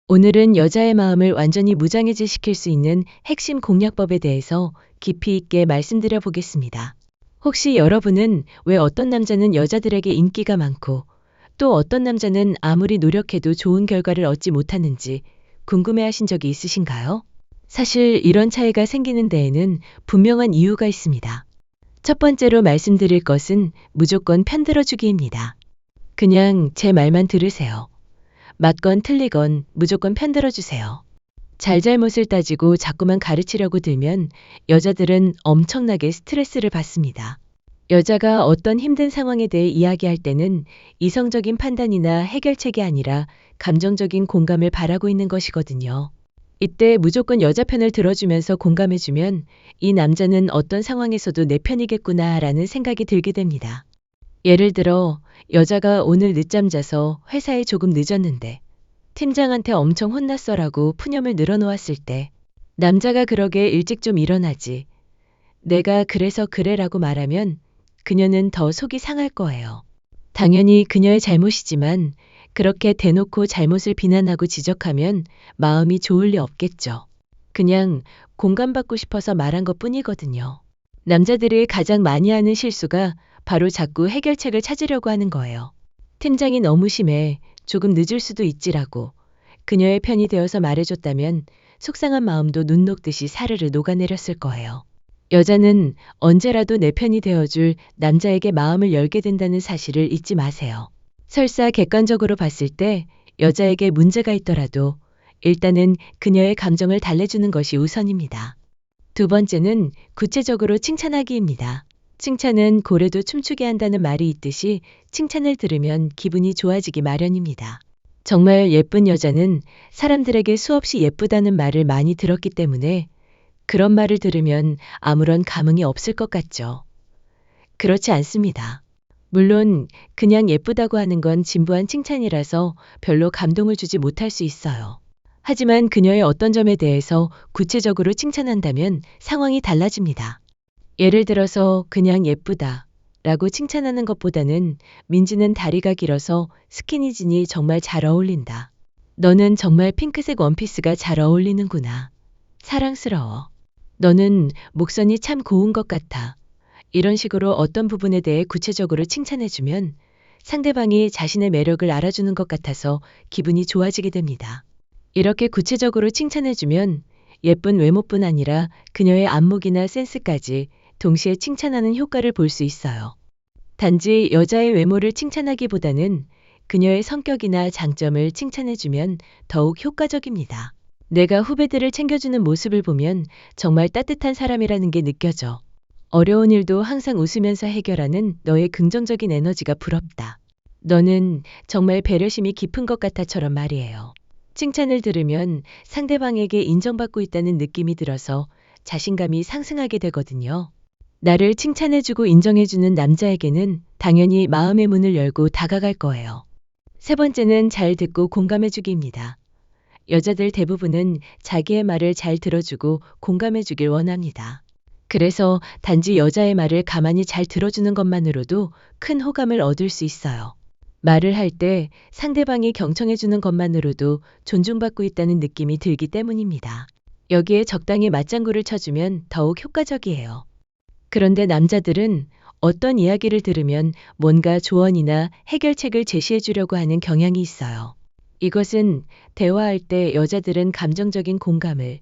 오늘은 여자의 마음을 완전히 무장해제시킬 수 있는 핵심 공략법에 대해서 깊이 있게 말씀드려 보겠습니다. 혹시 여러분은 왜 어떤 남자는 여자들에게 인기가 많고 또 어떤 남자는 아무리 노력해도 좋은 결과를 얻지 못하는지 궁금해 하신 적이 있으신가요? 사실 이런 차이가 생기는 데에는 분명한 이유가 있습니다. 첫 번째로 말씀드릴 것은 무조건 편들어주기입니다. 그냥 제 말만 들으세요. 맞건 틀리건 무조건 편들어 주세요. 잘잘못을 따지고 자꾸만 가르치려고 들면 여자들은 엄청나게 스트레스를 받습니다. 여자가 어떤 힘든 상황에 대해 이야기할 때는 이성적인 판단이나 해결책이 아니라 감정적인 공감을 바라고 있는 것이거든요. 이때 무조건 여자 편을 들어주면서 공감해주면 이 남자는 어떤 상황에서도 내 편이겠구나 라는 생각이 들게 됩니다. 예를 들어 여자가 오늘 늦잠 자서 회사에 조금 늦었는데 팀장한테 엄청 혼났어라고 푸념을 늘어놓았을 때 남자가 그러게 일찍 좀 일어나지. 내가 그래서 그래라고 말하면 그녀는 더 속이 상할 거예요. 당연히 그녀의 잘못이지만 그렇게 대놓고 잘못을 비난하고 지적하면 마음이 좋을 리 없겠죠. 그냥 공감받고 싶어서 말한 것 뿐이거든요. 남자들이 가장 많이 하는 실수가 바로 자꾸 해결책을 찾으려고 하는 거예요. 팀장이 너무 심해. 조금 늦을 수도 있지라고 그녀의 편이 되어서 말해줬다면 속상한 마음도 눈 녹듯이 사르르 녹아내렸을 거예요. 여자는 언제라도 내 편이 되어줄 남자에게 마음을 열게 된다는 사실을 잊지 마세요. 설사 객관적으로 봤을 때 여자에게 문제가 있더라도 일단은 그녀의 감정을 달래주는 것이 우선입니다. 두 번째는 구체적으로 칭찬하기입니다. 칭찬은 고래도 춤추게 한다는 말이 있듯이 칭찬을 들으면 기분이 좋아지기 마련입니다. 정말 예쁜 여자는 사람들에게 수없이 예쁘다는 말을 많이 들었기 때문에 그런 말을 들으면 아무런 감흥이 없을 것 같죠. 그렇지 않습니다. 물론 그냥 예쁘다고 하는 건 진부한 칭찬이라서 별로 감동을 주지 못할 수 있어요. 하지만 그녀의 어떤 점에 대해서 구체적으로 칭찬한다면 상황이 달라집니다. 예를 들어서 그냥 예쁘다 라고 칭찬하는 것보다는 민지는 다리가 길어서 스키니진이 정말 잘 어울린다. 너는 정말 핑크색 원피스가 잘 어울리는구나. 사랑스러워. 너는 목선이 참 고운 것 같아. 이런 식으로 어떤 부분에 대해 구체적으로 칭찬해주면 상대방이 자신의 매력을 알아주는 것 같아서 기분이 좋아지게 됩니다. 이렇게 구체적으로 칭찬해주면 예쁜 외모뿐 아니라 그녀의 안목이나 센스까지 동시에 칭찬하는 효과를 볼 수 있어요. 단지 여자의 외모를 칭찬하기보다는 그녀의 성격이나 장점을 칭찬해주면 더욱 효과적입니다. 내가 후배들을 챙겨주는 모습을 보면 정말 따뜻한 사람이라는 게 느껴져. 어려운 일도 항상 웃으면서 해결하는 너의 긍정적인 에너지가 부럽다. 너는 정말 배려심이 깊은 것 같아처럼 말이에요. 칭찬을 들으면 상대방에게 인정받고 있다는 느낌이 들어서 자신감이 상승하게 되거든요. 나를 칭찬해주고 인정해주는 남자에게는 당연히 마음의 문을 열고 다가갈 거예요. 세 번째는 잘 듣고 공감해주기입니다. 여자들 대부분은 자기의 말을 잘 들어주고 공감해주길 원합니다. 그래서 단지 여자의 말을 가만히 잘 들어주는 것만으로도 큰 호감을 얻을 수 있어요. 말을 할 때 상대방이 경청해주는 것만으로도 존중받고 있다는 느낌이 들기 때문입니다. 여기에 적당히 맞장구를 쳐주면 더욱 효과적이에요. 그런데 남자들은 어떤 이야기를 들으면 뭔가 조언이나 해결책을 제시해 주려고 하는 경향이 있어요. 이것은 대화할 때 여자들은 감정적인 공감을,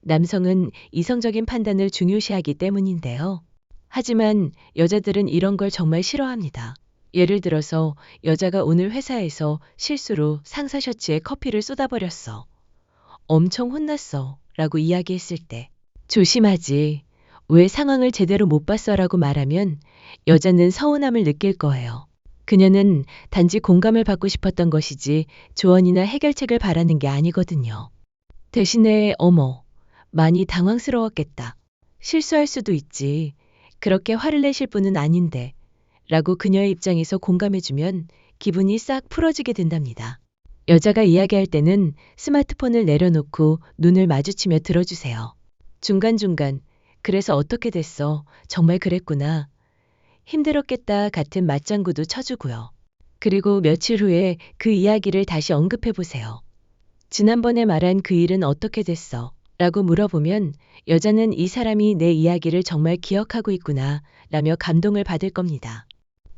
남성은 이성적인 판단을 중요시하기 때문인데요. 하지만 여자들은 이런 걸 정말 싫어합니다. 예를 들어서 여자가 오늘 회사에서 실수로 상사 셔츠에 커피를 쏟아버렸어. 엄청 혼났어. 라고 이야기했을 때 조심하지. 왜 상황을 제대로 못 봤어라고 말하면 여자는 서운함을 느낄 거예요. 그녀는 단지 공감을 받고 싶었던 것이지 조언이나 해결책을 바라는 게 아니거든요. 대신에 어머, 많이 당황스러웠겠다. 실수할 수도 있지. 그렇게 화를 내실 분은 아닌데. 라고 그녀의 입장에서 공감해주면 기분이 싹 풀어지게 된답니다. 여자가 이야기할 때는 스마트폰을 내려놓고 눈을 마주치며 들어주세요. 중간중간 그래서 어떻게 됐어? 정말 그랬구나. 힘들었겠다 같은 맞장구도 쳐주고요. 그리고 며칠 후에 그 이야기를 다시 언급해 보세요. 지난번에 말한 그 일은 어떻게 됐어? 라고 물어보면 여자는 이 사람이 내 이야기를 정말 기억하고 있구나 라며 감동을 받을 겁니다.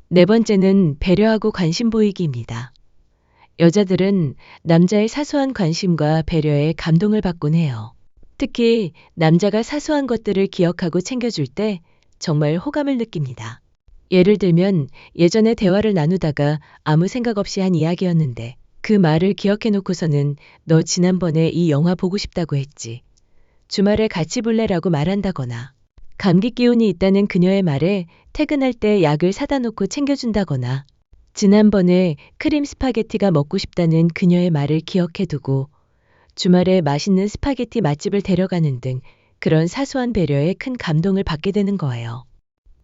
네 번째는 배려하고 관심 보이기입니다. 여자들은 남자의 사소한 관심과 배려에 감동을 받곤 해요. 특히 남자가 사소한 것들을 기억하고 챙겨줄 때 정말 호감을 느낍니다. 예를 들면 예전에 대화를 나누다가 아무 생각 없이 한 이야기였는데 그 말을 기억해 놓고서는 너 지난번에 이 영화 보고 싶다고 했지. 주말에 같이 볼래라고 말한다거나 감기 기운이 있다는 그녀의 말에 퇴근할 때 약을 사다 놓고 챙겨준다거나 지난번에 크림 스파게티가 먹고 싶다는 그녀의 말을 기억해 두고 주말에 맛있는 스파게티 맛집을 데려가는 등 그런 사소한 배려에 큰 감동을 받게 되는 거예요.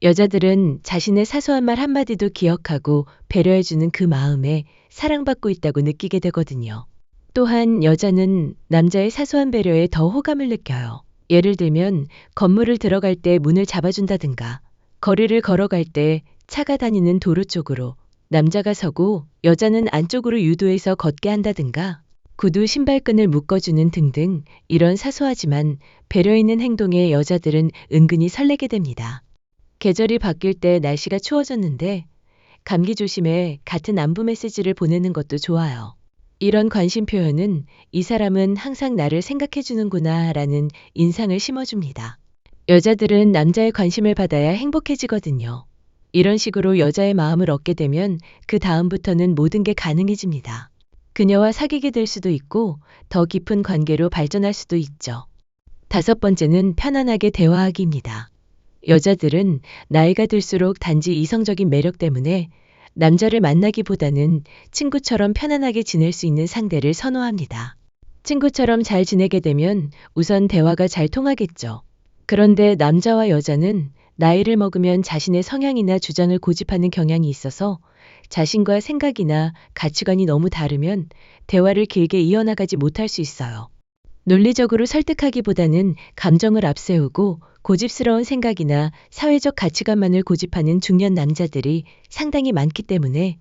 여자들은 자신의 사소한 말 한마디도 기억하고 배려해주는 그 마음에 사랑받고 있다고 느끼게 되거든요. 또한 여자는 남자의 사소한 배려에 더 호감을 느껴요. 예를 들면 건물을 들어갈 때 문을 잡아준다든가 거리를 걸어갈 때 차가 다니는 도로 쪽으로 남자가 서고 여자는 안쪽으로 유도해서 걷게 한다든가 구두 신발끈을 묶어주는 등등 이런 사소하지만 배려 있는 행동에 여자들은 은근히 설레게 됩니다. 계절이 바뀔 때 날씨가 추워졌는데 감기 조심해 같은 안부 메시지를 보내는 것도 좋아요. 이런 관심 표현은 이 사람은 항상 나를 생각해 주는구나 라는 인상을 심어줍니다. 여자들은 남자의 관심을 받아야 행복해지거든요. 이런 식으로 여자의 마음을 얻게 되면 그 다음부터는 모든 게 가능해집니다. 그녀와 사귀게 될 수도 있고 더 깊은 관계로 발전할 수도 있죠. 다섯 번째는 편안하게 대화하기입니다. 여자들은 나이가 들수록 단지 이성적인 매력 때문에 남자를 만나기보다는 친구처럼 편안하게 지낼 수 있는 상대를 선호합니다. 친구처럼 잘 지내게 되면 우선 대화가 잘 통하겠죠. 그런데 남자와 여자는 나이를 먹으면 자신의 성향이나 주장을 고집하는 경향이 있어서 자신과 생각이나 가치관이 너무 다르면 대화를 길게 이어나가지 못할 수 있어요. 논리적으로 설득하기보다는 감정을 앞세우고 고집스러운 생각이나 사회적 가치관만을 고집하는 중년 남자들이 상당히 많기 때문에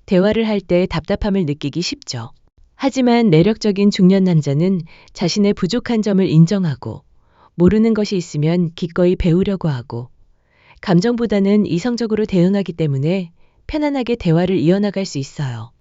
대화를 할 때 답답함을 느끼기 쉽죠. 하지만 매력적인 중년 남자는 자신의 부족한 점을 인정하고 모르는 것이 있으면 기꺼이 배우려고 하고 감정보다는 이성적으로 대응하기 때문에 편안하게 대화를 이어나갈 수 있어요.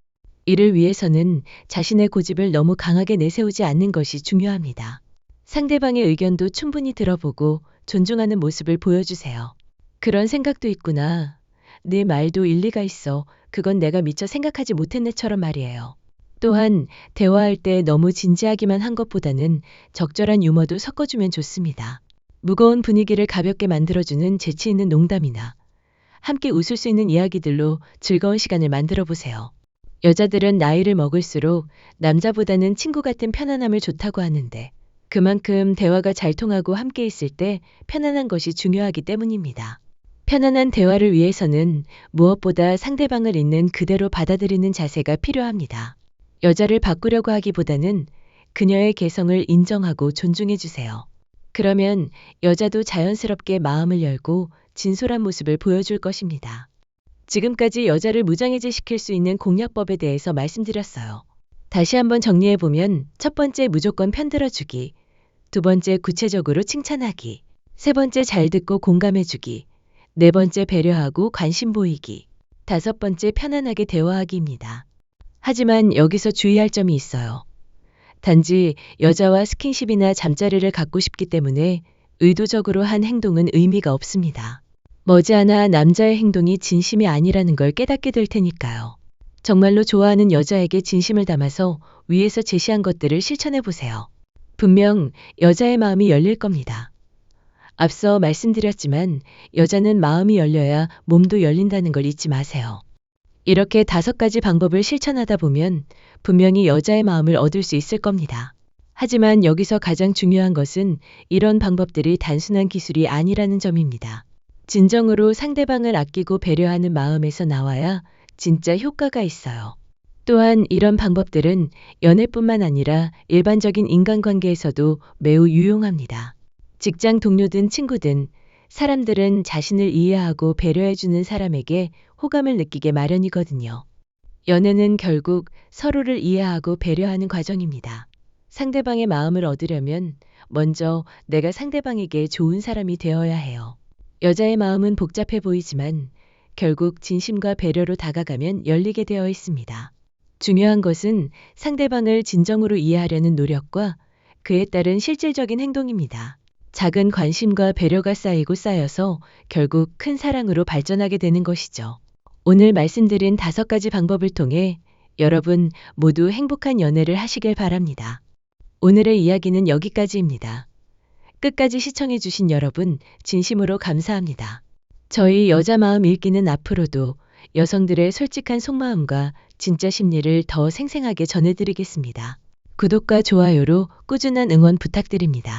이를 위해서는 자신의 고집을 너무 강하게 내세우지 않는 것이 중요합니다. 상대방의 의견도 충분히 들어보고 존중하는 모습을 보여주세요. 그런 생각도 있구나. 네 말도 일리가 있어. 그건 내가 미처 생각하지 못했네처럼 말이에요. 또한 대화할 때 너무 진지하기만 한 것보다는 적절한 유머도 섞어주면 좋습니다. 무거운 분위기를 가볍게 만들어주는 재치 있는 농담이나 함께 웃을 수 있는 이야기들로 즐거운 시간을 만들어 보세요. 여자들은 나이를 먹을수록 남자보다는 친구 같은 편안함을 좋다고 하는데 그만큼 대화가 잘 통하고 함께 있을 때 편안한 것이 중요하기 때문입니다. 편안한 대화를 위해서는 무엇보다 상대방을 있는 그대로 받아들이는 자세가 필요합니다. 여자를 바꾸려고 하기보다는 그녀의 개성을 인정하고 존중해 주세요. 그러면 여자도 자연스럽게 마음을 열고 진솔한 모습을 보여줄 것입니다. 지금까지 여자를 무장해제시킬 수 있는 공략법에 대해서 말씀드렸어요. 다시 한번 정리해보면 첫 번째 무조건 편들어주기, 두 번째 구체적으로 칭찬하기, 세 번째 잘 듣고 공감해주기, 네 번째 배려하고 관심 보이기, 다섯 번째 편안하게 대화하기입니다. 하지만 여기서 주의할 점이 있어요. 단지 여자와 스킨십이나 잠자리를 갖고 싶기 때문에 의도적으로 한 행동은 의미가 없습니다. 머지않아 남자의 행동이 진심이 아니라는 걸 깨닫게 될 테니까요. 정말로 좋아하는 여자에게 진심을 담아서 위에서 제시한 것들을 실천해 보세요. 분명 여자의 마음이 열릴 겁니다. 앞서 말씀드렸지만 여자는 마음이 열려야 몸도 열린다는 걸 잊지 마세요. 이렇게 5가지 방법을 실천하다 보면 분명히 여자의 마음을 얻을 수 있을 겁니다. 하지만 여기서 가장 중요한 것은 이런 방법들이 단순한 기술이 아니라는 점입니다. 진정으로 상대방을 아끼고 배려하는 마음에서 나와야 진짜 효과가 있어요. 또한 이런 방법들은 연애뿐만 아니라 일반적인 인간관계에서도 매우 유용합니다. 직장 동료든 친구든 사람들은 자신을 이해하고 배려해주는 사람에게 호감을 느끼게 마련이거든요. 연애는 결국 서로를 이해하고 배려하는 과정입니다. 상대방의 마음을 얻으려면 먼저 내가 상대방에게 좋은 사람이 되어야 해요. 여자의 마음은 복잡해 보이지만 결국 진심과 배려로 다가가면 열리게 되어 있습니다. 중요한 것은 상대방을 진정으로 이해하려는 노력과 그에 따른 실질적인 행동입니다. 작은 관심과 배려가 쌓이고 쌓여서 결국 큰 사랑으로 발전하게 되는 것이죠. 오늘 말씀드린 5가지 방법을 통해 여러분 모두 행복한 연애를 하시길 바랍니다. 오늘의 이야기는 여기까지입니다. 끝까지 시청해주신 여러분 진심으로 감사합니다. 저희 여자 마음 읽기는 앞으로도 여성들의 솔직한 속마음과 진짜 심리를 더 생생하게 전해드리겠습니다. 구독과 좋아요로 꾸준한 응원 부탁드립니다.